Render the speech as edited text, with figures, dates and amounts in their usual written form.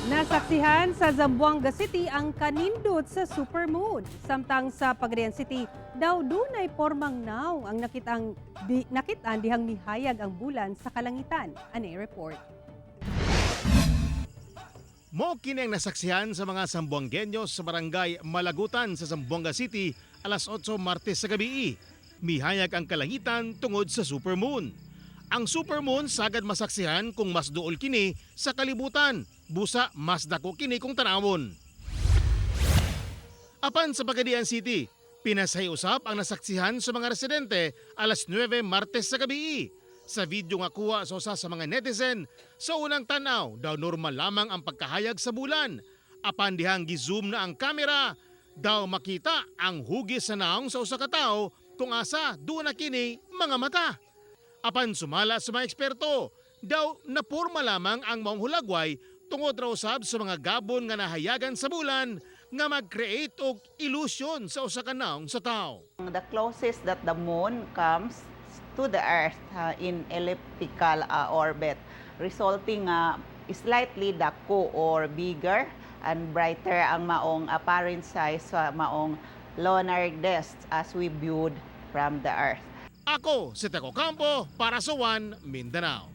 Nasaksihan sa Zamboanga City ang kanindot sa supermoon. Samtang sa Pagadian City, daw dunay pormang naw ang nakitaan dihang mihayag ang bulan sa kalangitan. Ani report. Mo kini ang nasaksihan sa mga Zamboangueños sa barangay Malagutan sa Zamboanga City alas 8 Martes sa gabi. Mihayag ang kalangitan tungod sa supermoon. Ang supermoon sagad masaksihan kung mas duol kini sa kalibutan, busa mas dako kini kung tanawon. Apan sa Pagadian City, pinasay usap ang nasaksihan sa mga residente alas 9 Martes sa gabi. Sa video nga kuha sa usa sa mga netizen, sa unang tanaw daw normal lamang ang pagkahayag sa bulan. Apan dihang gi-zoom na ang kamera, daw makita ang hugis sa naong sa usa ka tawo kung asa duwa na kini mga mata. Apan sumala sa mga eksperto, daw naporma lamang ang maong hulagway tungod raw usab sa mga gabon nga nahayagan sa bulan nga mag-create og illusion sa usa ka naong sa tao. The closest that the moon comes to the earth in elliptical orbit, resulting slightly dako or bigger and brighter ang maong apparent size sa maong lunar disk as we viewed from the earth. Ako si Teco Campo para sa One Mindanao.